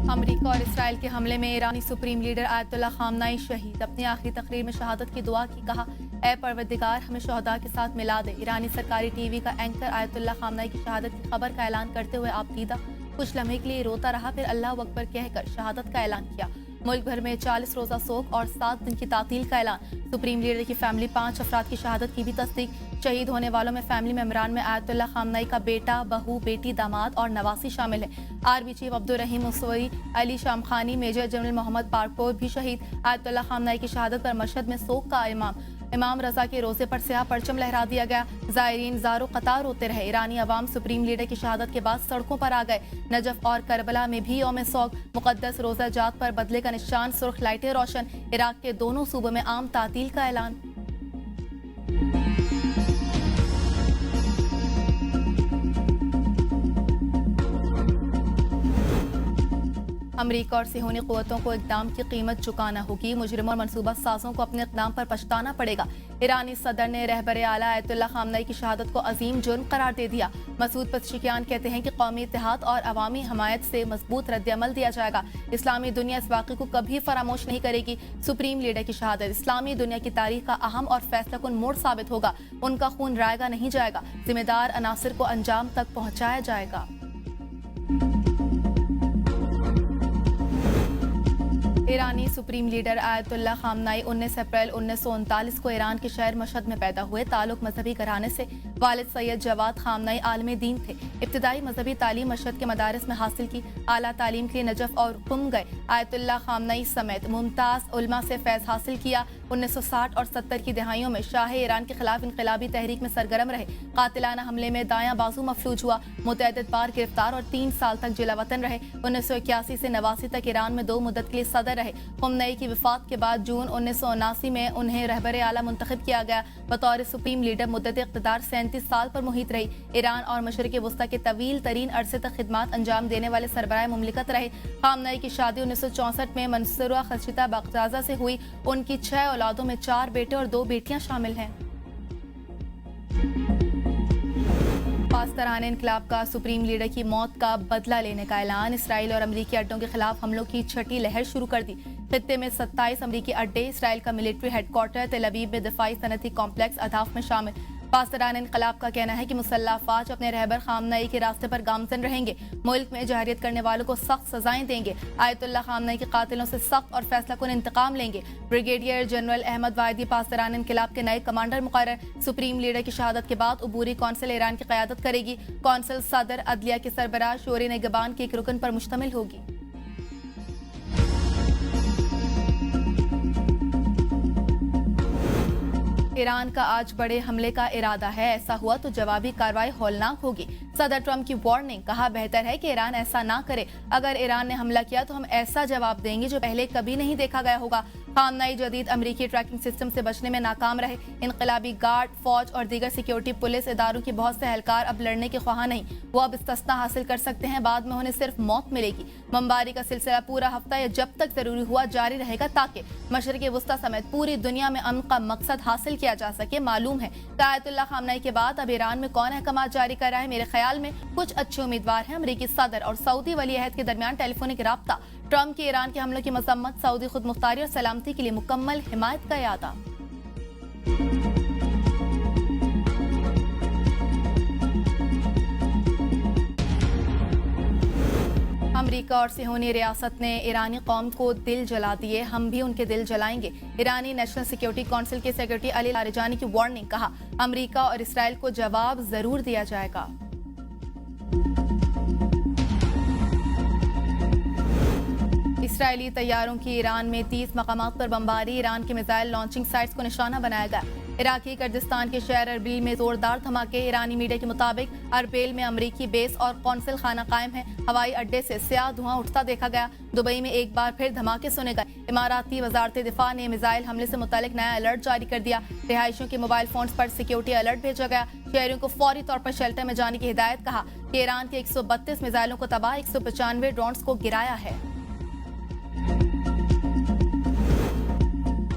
America और Israel के हमले में ईरानी सुप्रीम लीडर आयतुल्लाह खामनाई शहीद। अपनी आखिरी तकरीर में शहादत की दुआ की, कहा ए परवरदिगार हमें शहदा के साथ मिला दे। ईरानी सरकारी टीवी का एंकर आयतुल्लाह खामनाई की शहादत की खबर का ऐलान करते हुए आप दीदा कुछ लम्हे के लिए रोता रहा, फिर अल्लाह अकबर कहकर शहादत का ऐलान किया। मुल्क भर में 40 रोजा सोग और 7 दिन की तातील का ऐलान। सुप्रीम लीडर की फैमिली 5 अफराद की शहादत की भी तस्दीक। शहीद होने वालों में फैमिली मेंबरान में आयतुल्लाह खामनाई का बेटा, बहू, बेटी, दामाद और नवासी शामिल है। Army chief Abdul Rahim Mousavi, Ali Shamkhani, major general Mohammad Pakpour भी शहीद। आयतुल्लाह खामनाई की शहादत पर मशहद में सोग का इमाम रजा के रोजे पर स्याह परचम लहरा दिया गया। जायरीन ज़ारो कतार होते रहे। ईरानी अवाम सुप्रीम लीडर की शहादत के बाद सड़कों पर आ गए। नजफ और करबला में भी यौम सोग। मुकद्दस रोजा जात पर बदले का निशान, सुर्ख लाइटें रोशन। इराक के दोनों सूबों में आम तातील का ऐलान। अमरीका और सिहोनी क़ुव्वतों को इक़दाम की कीमत चुकाना होगी। मुजरिमों और मनसूबा साजों को अपने इक़दाम पर पछताना पड़ेगा। ईरानी सदर ने रहबर आला आयतुल्लाह खामनाई की शहादत को अजीम जुर्म करार दे दिया। मसूद पज़ेशिकियान कहते हैं कि कौमी इत्तेहाद और अवामी हमायत से मजबूत रद्द-ए-अमल दिया जाएगा। इस्लामी दुनिया इस वाक़े को कभी फरामोश नहीं करेगी। सुप्रीम लीडर की शहादत इस्लामी दुनिया की तारीख का अहम और फैसलाकुन मोड़ साबित होगा। उनका खून रायगा नहीं जाएगा, जिम्मेदार अनासिर को अंजाम तक पहुँचाया जाएगा। ईरानी सुप्रीम लीडर आयतुल्लाह खामनाई 19 अप्रैल 1939 को ईरान के शहर मशहद में पैदा हुए। ताल्लुक मजहबी घराने से। वालिद सैयद जवाद खामनाई आलिम दीन थे। इब्तिदाई मजहबी तालीम मशहद के मदारिस में हासिल की। आला तालीम के लिए नजफ और कुम गए। आयतुल्लाह खामनाई समेत मुमताज उलमा से फैज़ हासिल किया। 1960 और 70 की दहाइयों में शाह ईरान के खिलाफ इनकलाबी तहरीक में सरगर्म रहे। कातिलाना हमले में दायां बाजू मफलूज हुआ। मुतअद्दिद बार गिरफ्तार और 3 साल तक जिला वतन रहे। 1981 से 89 तक ईरान में 2 मुद्दत के लिए सदर रहे। खुमनई की वफात के बाद जून 1979 में उन्हें रहबर आला मुंतखब किया गया। बतौर सुप्रीम लीडर मुद्दत इक़्तिदार 37 साल पर मुहित रही। ईरान और मशरिक़ वस्ता के तवील तरीन अरसे तक खिदमात अंजाम देने वाले सरबराह मुमलिकत रहे। खामनई की शादी 1964 में मंसूरा खशीता बगदाज़ा से हुई। उनकी 6 औलादों में 4 बेटे और 2 बेटियां शामिल हैं। पास्तरान इनकलाब का सुप्रीम लीडर की मौत का बदला लेने का ऐलान। इसराइल और अमरीकी अड्डों के खिलाफ हमलों की छठी लहर शुरू कर दी। खित्ते में 27 अमरीकी अड्डे, इसराइल का मिलिट्री हेडक्वार्टर तेल अवीव में दिफाई सनती कॉम्प्लेक्स अदाफ में शामिल। पास्तरान इनकलाब का कहना है कि मुसल्लह अफवाज अपने रहबर खामनई के रास्ते पर गामजन रहेंगे। मुल्क में जहरियत करने वालों को सख्त सजाएं देंगे। आयतुल्लाह खामनई के कातिलों से सख्त और फैसलाकुन इंतकाम लेंगे। ब्रिगेडियर जनरल अहमद वाहिदी पास्तरान इनकलाब के नए कमांडर मुकर्रर। सुप्रीम लीडर की शहादत के बाद अबूरी कौंसिल ईरान की क़यादत करेगी। कौंसिल सदर, अदलिया के सरबराह, शोरे निगबान के एक रुकन पर मुश्तमिल होगी। ईरान का आज बड़े हमले का इरादा है। ऐसा हुआ तो जवाबी कार्रवाई हौलनाक होगी। सदर ट्रंप की वार्निंग, कहा बेहतर है कि ईरान ऐसा ना करे। अगर ईरान ने हमला किया तो हम ऐसा जवाब देंगे जो पहले कभी नहीं देखा गया होगा। खामनई जदीद अमरीकी ट्रैकिंग सिस्टम से बचने में नाकाम रहे। इनकलाबी गार्ड, फौज और दीगर सिक्योरिटी पुलिस इदारों की बहुत से एहलकार अब लड़ने के ख्वाह नहीं। वो अब इस्तिस्ना हासिल कर सकते हैं, बाद में उन्हें सिर्फ मौत मिलेगी। बमबारी का सिलसिला पूरा हफ्ता या जब तक जरूरी हुआ जारी रहेगा, ताकि मशरिक़ वस्ता समेत पूरी दुनिया में अमन का मकसद हासिल किया जा सके। मालूम है कि आयतुल्लाह खामनई के बाद अब ईरान में कौन अहकाम जारी कर रहा है। मेरे ख्याल में कुछ अच्छे उम्मीदवार हैं। अमरीकी सदर और सऊदी वली अहद के दरमियान टेलीफोनिक राब्ता। ट्रंप के ईरान के हमलों की मजम्मत। सऊदी खुद मुख्तारी और सलामती के लिए मुकम्मल हिमायत का इरादा। अमरीका और सिहोनी रियासत ने ईरानी कौम को दिल जला दिए, हम भी उनके दिल जलाएंगे। ईरानी नेशनल सिक्योरिटी काउंसिल के सेक्रेटरी अली लारिजानी की वार्निंग, कहा अमरीका और इसराइल को जवाब जरूर दिया जाएगा। इसराइली तैयारों की ईरान में 30 मकामात पर बमबारी। ईरान के मिसाइल लॉन्चिंग साइट्स को निशाना बनाया गया। इराकी कुर्दिस्तान के शहर अरबिल में जोरदार धमाके। ईरानी मीडिया के मुताबिक अरबिल में अमरीकी बेस और कौंसिल खाना कायम है। हवाई अड्डे से स्याह धुआं उठता देखा गया। दुबई में एक बार फिर धमाके सुने गए। इमाराती वजारत दिफा ने मिसाइल हमले से मुतालिक नया अलर्ट जारी कर दिया। रिहायशियों के मोबाइल फोन पर सिक्योरिटी अलर्ट भेजा गया। शहरियों को फौरी तौर पर शेल्टर में जाने की हिदायत। कहा कि ईरान के 132 मिसाइलों को तबाह, 195 ड्रोन्स को गिराया है।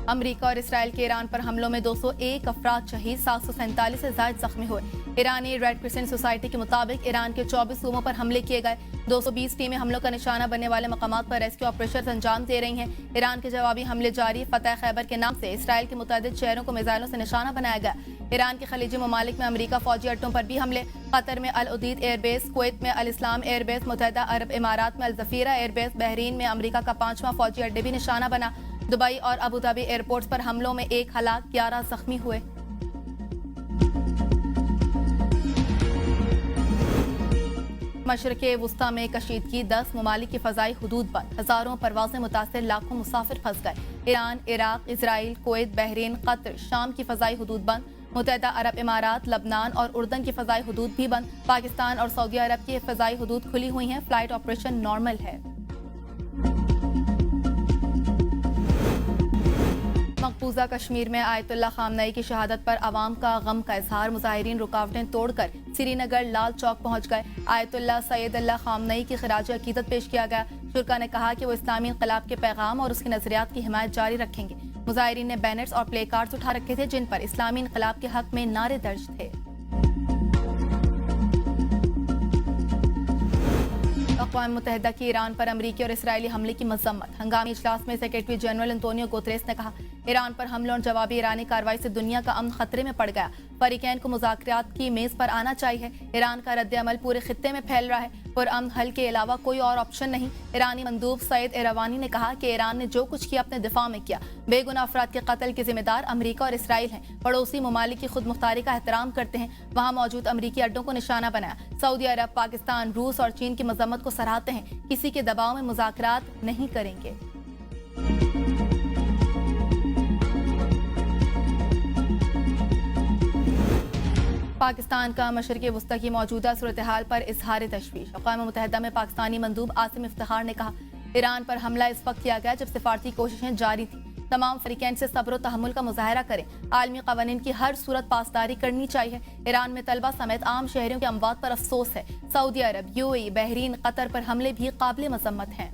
अमरीका और इसराइल के ईरान पर हमलों में 201 अफराद शहीद, 747 से ज्यादा जख्मी हुए। ईरानी रेड क्रिसेंट सोसाइटी के मुताबिक ईरान के 24 सूबों पर हमले किए गए। 220 टीमें हमलों का निशाना बनने वाले मकामात पर रेस्क्यू ऑपरेशन अंजाम दे रही हैं। ईरान के जवाबी हमले जारी। फतेह खैबर के नाम से इसराइल के मुतअद्दिद शहरों को मिसाइलों से निशाना बनाया गया। ईरान के खलीजी ममालिक में अमेरिका फौजी अड्डों पर भी हमले। कतर में अल उदीद एयरबेस, कुवैत में अल इस्लाम एयरबेस, मुत्तहिदा अरब इमारात में अल जफीरा एयरबेस, बहरीन में अमेरिका का 5वां फौजी अड्डे भी निशाना बना। दुबई और अबू धाबी एयरपोर्ट्स पर हमलों में 1 हलाक 11 जख्मी हुए। मशरक़े वुस्ता में कशीदगी, 10 ममालिक की फ़ज़ाई हुदूद बंद, हज़ारों परवाज़ें मुतासिर, लाखों मुसाफिर फंस गए। Iran, Iraq, Israel, Kuwait, Bahrain, Qatar, शाम की फ़ज़ाई हुदूद बंद। मुत्तहिदा अरब इमारात, लबनान और उर्दन की फ़ज़ाई हुदूद भी बंद। पाकिस्तान और सऊदी अरब की फ़ज़ाई हुदूद खुली हुई हैं। फ़्लाइट ऑपरेशन नॉर्मल है। मकबूजा कश्मीर में आयतुल्लाह खामनई की शहादत पर अवाम का गम का इजहार। मुजाहिरीन रुकावटें तोड़कर श्रीनगर लाल चौक पहुंच गए। आयतुल्लाह सैयदुल्लाह खामनई की खिराज अकीदत पेश किया गया। शुरका ने कहा कि वो इस्लामी इनकलाब के पैगाम और उसके नजरियात की हिमायत जारी रखेंगे। मुजाहिरीन ने बैनर्स और प्ले कार्ड्स उठा रखे थे जिन पर इस्लामी इनकलाब के हक में नारे दर्ज थे। अक़वाम मुत्तहिदा की ईरान पर अमरीकी और इसराइली हमले की मजम्मत। हंगामी इजलास में सेक्रेटरी जनरल एंटोनियो गुतरेस ने कहा, ईरान पर हमलों और जवाबी ईरानी कार्रवाई से दुनिया का अमन खतरे में पड़ गया। फरीकैन को मुज़ाकरात की मेज पर आना चाहिए। ईरान का रद्द-ए-अमल पूरे खित्ते में फैल रहा है। पुरअमन हल के अलावा कोई और ऑप्शन नहीं। ईरानी मंदूब सईद एरावानी ने कहा कि ईरान ने जो कुछ किया अपने दिफा में किया। बेगुनाह अफराद के कत्ल के जिम्मेदार अमरीका और इसराइल हैं। पड़ोसी ममालिक की खुद मुख्तारी का एहतराम करते हैं। वहाँ मौजूद अमरीकी अड्डों को निशाना बनाया। सऊदी अरब, पाकिस्तान, रूस और चीन की मजम्मत को सराहते हैं। किसी के दबाव में मुज़ाकरात नहीं करेंगे। पाकिस्तान का मशरक़े वुस्ता की मौजूदा सूरत हाल पर इजहार तशवीश। अक़वाम मुत्तहिदा में पाकिस्तानी मंदूब आसिम इफ्तिखार ने कहा, ईरान पर हमला इस वक्त किया गया जब सिफारती कोशिशें जारी थी। तमाम फरीकैन से सब्र और तहम्मुल का मुजाहरा करें। आलमी क़वानीन की हर सूरत पासदारी करनी चाहिए। ईरान में तलबा समेत आम शहरियों के अमवात पर अफसोस है। सऊदी अरब, यूएई, बहरीन, कतर पर हमले भी काबिल मजम्मत हैं।